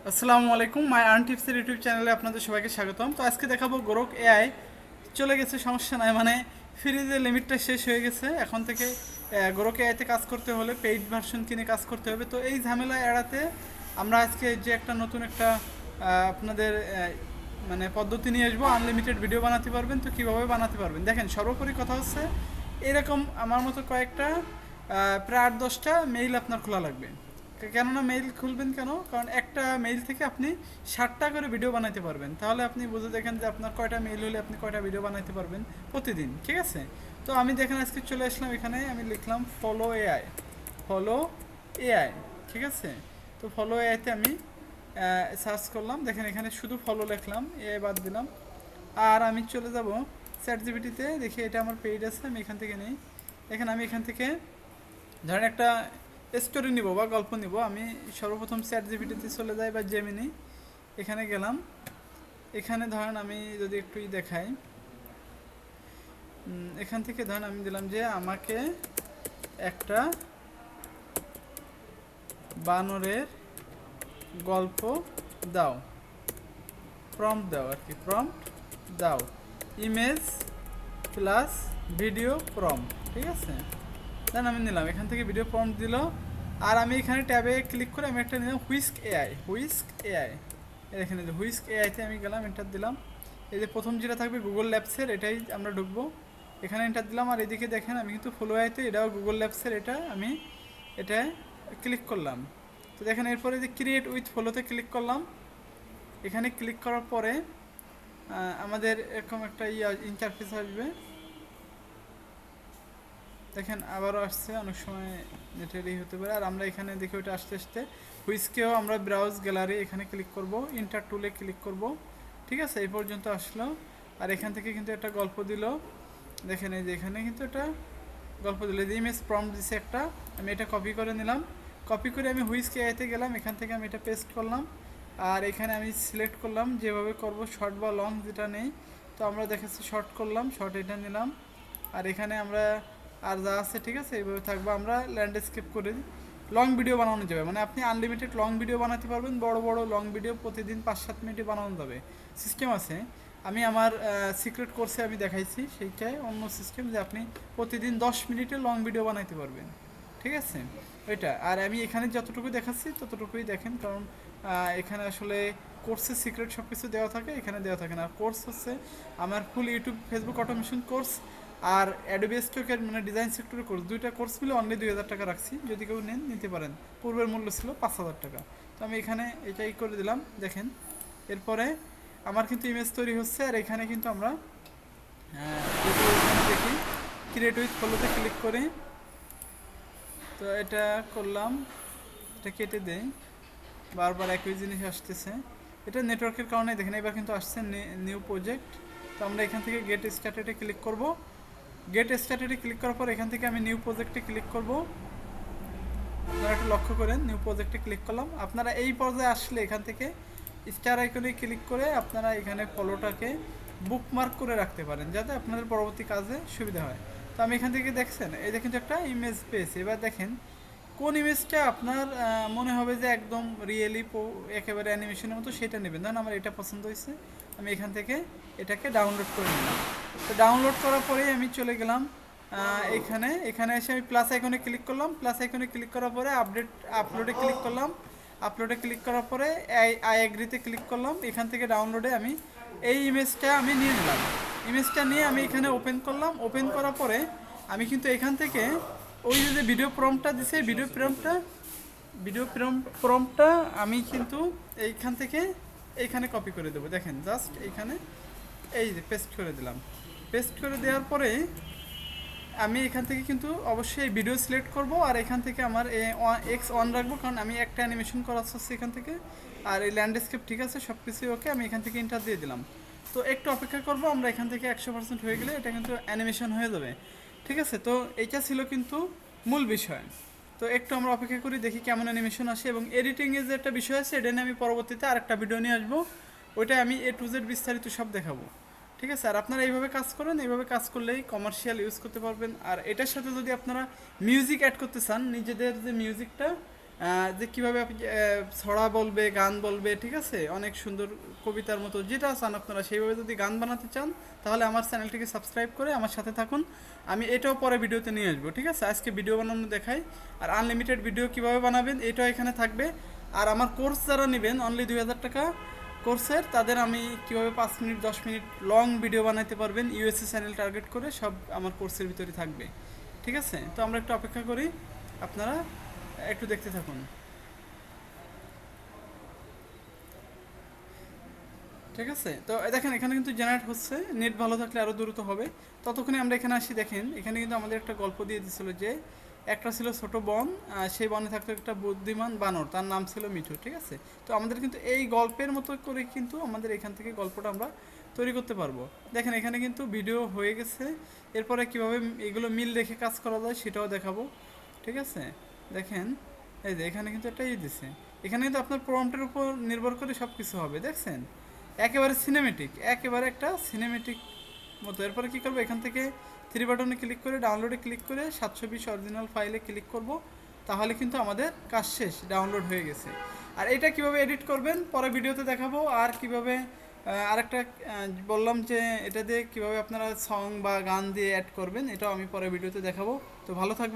আসসালামু আলাইকুম মাই earn টিপসের YouTube চ্যানেলে আপনাদের সবাইকে স্বাগতম। তো আজকে দেখাবো গোরক এআই। চলে গেছে, সমস্যা নাই, মানে ফ্রিজের লিমিটটা শেষ হয়ে গেছে। এখন থেকে গোরক এআইতে কাজ করতে হলে পেইড ভার্সন কিনে কাজ করতে হবে। তো এই ঝামেলা এড়াতে আমরা আজকে যে একটা নতুন একটা আপনাদের মানে পদ্ধতি নিয়ে আসবো। আনলিমিটেড ভিডিও বানাতে পারবেন। তো কীভাবে বানাতে পারবেন দেখেন, সর্বোপরি কথা হচ্ছে এরকম আমার মতো কয়েকটা প্রায় 8-10টা মেইল আপনার খোলা লাগবে। কেননা মেইল খুলবেন কেন? কারণ একটা মেইল থেকে আপনি 60টা করে ভিডিও বানাইতে পারবেন। তাহলে আপনি বুঝে দেখেন যে আপনার কয়টা মেইল হলে আপনি কয়টা ভিডিও বানাইতে পারবেন প্রতিদিন। ঠিক আছে? তো আমি দেখেন আজকে চলে আসলাম এখানে, আমি লিখলাম ফলো এআই। ফলো এআই, ঠিক আছে? তো ফলো এআইতে আমি সার্চ করলাম, দেখেন এখানে শুধু ফলো লিখলাম, এআই বাদ দিলাম। আর আমি চলে যাব চ্যাট জিপিটিতে, দেখি এটা আমার পেইড আছে, আমি এখান থেকে নিই। দেখেন আমি এখান থেকে ধরেন একটা স্টোরি নিব বা গল্প নিব। আমি সর্বপ্রথম চ্যাট জিপিটিতে চলে যাই বা জেমিনি, এখানে গেলাম। এখানে ধরেন আমি যদি একটুই দেখাই, এখান থেকে ধরেন আমি দিলাম যে আমাকে একটা বানরের গল্প দাও, প্রম্পট দাও আর কি, প্রম্পট দাও, ইমেজ প্লাস ভিডিও প্রম্পট। ঠিক আছে, দেন আমি নিলাম, এখান থেকে ভিডিও প্রম্পট দিল। আর আমি এখানে ট্যাবে ক্লিক করে আমি একটা নিলাম হুইস্ক এআই। হুইস্ক এআই, এখানে যে হুইস্ক এআইতে আমি গেলাম, এন্টার দিলাম। এই যে প্রথম যেটা থাকবে গুগল ল্যাবসের, এটাই আমরা ঢুকবো। এখানে এন্টার দিলাম। আর এদিকে দেখেন আমি কিন্তু ফলো এআইতে, এটাও গুগল ল্যাবসের, এটা আমি এটা ক্লিক করলাম। তো দেখেন এরপরে যে ক্রিয়েট উইথ ফলোতে ক্লিক করলাম। এখানে ক্লিক করার পরে আমাদের এরকম একটা ইন্টারফেস আসবে। দেখেন আবারও আসছে, অনেক সময় নেটেরই হতে পারে। আর আমরা এখানে দেখি ওইটা আসতে আসতে হুইস্কেও আমরা ব্রাউজ গ্যালারি এখানে ক্লিক করব, ইন্টার টুলে ক্লিক করব। ঠিক আছে, এই পর্যন্ত আসলো। আর এখান থেকে কিন্তু একটা গল্প দিল, দেখেন এই যে এখানে কিন্তু একটা গল্প দিল, যে ইমেজ প্রম্পট দিছে একটা। আমি এটা কপি করে নিলাম, কপি করে আমি হুইস্কে আইতে গেলাম, এখান থেকে আমি এটা পেস্ট করলাম। আর এখানে আমি সিলেক্ট করলাম যেভাবে করব, শর্ট বা লং যেটা নেই। তো আমরা দেখাচ্ছি শর্ট করলাম, শর্ট এটা নিলাম। আর এখানে আমরা আর যা আছে ঠিক আছে এইভাবে থাকবো। আমরা ল্যান্ডস্কেপ করে লং ভিডিও বানানো যাবে, মানে আপনি আনলিমিটেড লং ভিডিও বানাতে পারবেন। বড় বড় লং ভিডিও প্রতিদিন 5-7 মিনিটে বানানো যাবে, সিস্টেম আছে। আমি আমার সিক্রেট কোর্সে আমি দেখাইছি, সেইটাই অন্য সিস্টেম, যে আপনি প্রতিদিন 10 মিনিটে লং ভিডিও বানাইতে পারবেন। ঠিক আছে ওইটা। আর আমি এখানে যতটুকু দেখাচ্ছি ততটুকুই দেখেন, কারণ এখানে আসলে কোর্সের সিক্রেট সব কিছু দেওয়া থাকে, এখানে দেওয়া থাকে না। কোর্স হচ্ছে আমার ফুল ইউটিউব ফেসবুক অটোমেশন কোর্স, আর অ্যাডোবি স্টকের মানে ডিজাইন সেক্টরের কোর্স, দুইটা কোর্স মিলে অনলি 2000 টাকা রাখছি। যদি কেউ নেন নিতে পারেন, পূর্বের মূল্য ছিল 5000 টাকা। তো আমি এখানে এটাই করে দিলাম। দেখেন এরপরে আমার কিন্তু ইমেজ তৈরি হচ্ছে। আর এখানে কিন্তু আমরা যদি এখানে দেখি ক্রিয়েট উইথ ফলোতে ক্লিক করি, তো এটা করলাম, এটা কেটে দেই, বারবার একই জিনিস আসতেছে। এটা নেটওয়ার্কের কারণে দেখেন এবার কিন্তু আসছে নিউ প্রজেক্ট। তো আমরা এখান থেকে গেট স্টার্টেডে ক্লিক করব। গেট স্টার্টেডে ক্লিক করার পর এখান থেকে আমি নিউ প্রজেক্টে ক্লিক করব। আপনারা একটু লক্ষ্য করেন, নিউ প্রজেক্টে ক্লিক করলাম। আপনারা এই পর্যায়ে আসলে এখান থেকে স্টার আইকনে ক্লিক করে আপনারা এখানে ফলোটাকে বুকমার্ক করে রাখতে পারেন, যাতে আপনাদের পরবর্তী কাজে সুবিধা হয়। তো আমি এখান থেকে দেখছেন এই দেখেন যে একটা ইমেজ পেয়েছি। এবার দেখেন কোন ইমেজটা আপনার মনে হবে যে একদম রিয়েলি একেবারে অ্যানিমেশনের মতো, সেটা নেবেন। ধরুন আমার এটা পছন্দ হয়েছে, আমি এখান থেকে এটাকে ডাউনলোড করে নিলাম। তো ডাউনলোড করার পরেই আমি চলে গেলাম এখানে এখানে এসে আমি প্লাস আইকনে ক্লিক করলাম। প্লাস আইকনে ক্লিক করার পরে আপলোডে ক্লিক করলাম। আপলোডে ক্লিক করার পরে আই এগ্রিতে ক্লিক করলাম। এখান থেকে ডাউনলোডে আমি এই ইমেজটা আমি নিয়ে নিলাম। ইমেজটা নিয়ে আমি এখানে ওপেন করলাম। ওপেন করার পরে আমি কিন্তু এখান থেকে ওই যে ভিডিও প্রম্পটটা দিছে, ভিডিও প্রম্পটটা আমি কিন্তু এইখান থেকে এইখানে কপি করে দেবো। দেখেন জাস্ট এইখানে এই যে পেস্ট করে দিলাম। পেস্ট করে দেওয়ার পরে আমি এখান থেকে কিন্তু অবশ্যই ভিডিও সিলেক্ট করব। আর এখান থেকে আমার এক্স অন রাখবো, কারণ আমি একটা অ্যানিমেশন করাচ্ছি এখান থেকে। আর এই ল্যান্ডস্কেপ ঠিক আছে, সব কিছুই ওকে। আমি এখান থেকে ইন্টার দিয়ে দিলাম। তো একটু অপেক্ষা করব, আমরা এখান থেকে 100% হয়ে গেলে এটা কিন্তু অ্যানিমেশন হয়ে যাবে। ঠিক আছে, তো এইটা ছিল কিন্তু মূল বিষয়। তো একটু আমরা অপেক্ষা করি, দেখি কেমন অ্যানিমেশন আসে। এবং এডিটিংয়ের যে একটা বিষয় আছে, এটা নিয়ে আমি পরবর্তীতে আরেকটা ভিডিও নিয়ে আসবো। ওইটা আমি A to Z বিস্তারিত সব দেখাবো। ঠিক আছে, আর আপনারা এইভাবে কাজ করেন, এইভাবে কাজ করলেই কমার্শিয়াল ইউজ করতে পারবেন। আর এটার সাথে যদি আপনারা মিউজিক অ্যাড করতে চান, নিজেদের যে মিউজিকটা যে কীভাবে আপনি ছড়া বলবে, গান বলবে, ঠিক আছে, অনেক সুন্দর কবিতার মতো যেটা চান আপনারা সেইভাবে যদি গান বানাতে চান তাহলে আমার চ্যানেলটিকে সাবস্ক্রাইব করে আমার সাথে থাকুন। আমি এটাও পরে ভিডিওতে নিয়ে আসবো, ঠিক আছে। আজকে ভিডিও বানানো দেখাই, আর আনলিমিটেড ভিডিও কিভাবে বানাবেন এটাও এখানে থাকবে। আর আমার কোর্স যারা নেবেন অনলি 2000 টাকা কোর্সের, তাদের আমি কিভাবে 5 মিনিট 10 মিনিট লং ভিডিও বানাতে পারবেন ইউএসএ চ্যানেল টার্গেট করে সব আমার কোর্সের ভিতরে থাকবে, ঠিক আছে। তো আমরা একটু অপেক্ষা করি, আপনারা একটু দেখতে থাকুন, ঠিক আছে। তো দেখেন এখানে কিন্তু জেনারেট হচ্ছে, নেট ভালো থাকলে আরও দ্রুত হবে। ততক্ষণে আমরা এখানে আসি, দেখেন এখানে কিন্তু আমাদের একটা গল্প দিয়ে দিছিল যে একটা ছিল ছোট বন, সেই বনে থাকতো একটা বুদ্ধিমান বানর, তার নাম ছিল মিঠু, ঠিক আছে। তো আমাদের কিন্তু এই গল্পের মতো করে কিন্তু আমাদের এখান থেকে গল্পটা আমরা তৈরি করতে পারবো। দেখেন এখানে কিন্তু ভিডিও হয়ে গেছে, এরপরে কিভাবে এগুলো মিল রেখে কাজ করা যায় সেটাও দেখাবো, ঠিক আছে। দেখেন এই যে এখানে কিন্তু একটা দিছে, এখানে কিন্তু আপনার প্রম্পটের উপর নির্ভর করে সব কিছু হবে, দেখছেন একেবারে সিনেমেটিক, একেবারে একটা সিনেমেটিক মতো। এরপরে কী করবো, এখান থেকে থ্রি বাটনে ক্লিক করে ডাউনলোডে ক্লিক করে 720 অরিজিনাল ফাইলে ক্লিক করব, তাহলে কিন্তু আমাদের কাজ শেষ, ডাউনলোড হয়ে গেছে। আর এটা কিভাবে এডিট করবেন পরে ভিডিওতে দেখাবো, আর কিভাবে আরেকটা বললাম যে এটা দিয়ে কিভাবে আপনারা সং বা গান দিয়ে অ্যাড করবেন এটাও আমি পরে ভিডিওতে দেখাবো। তো ভালো থাকবেন।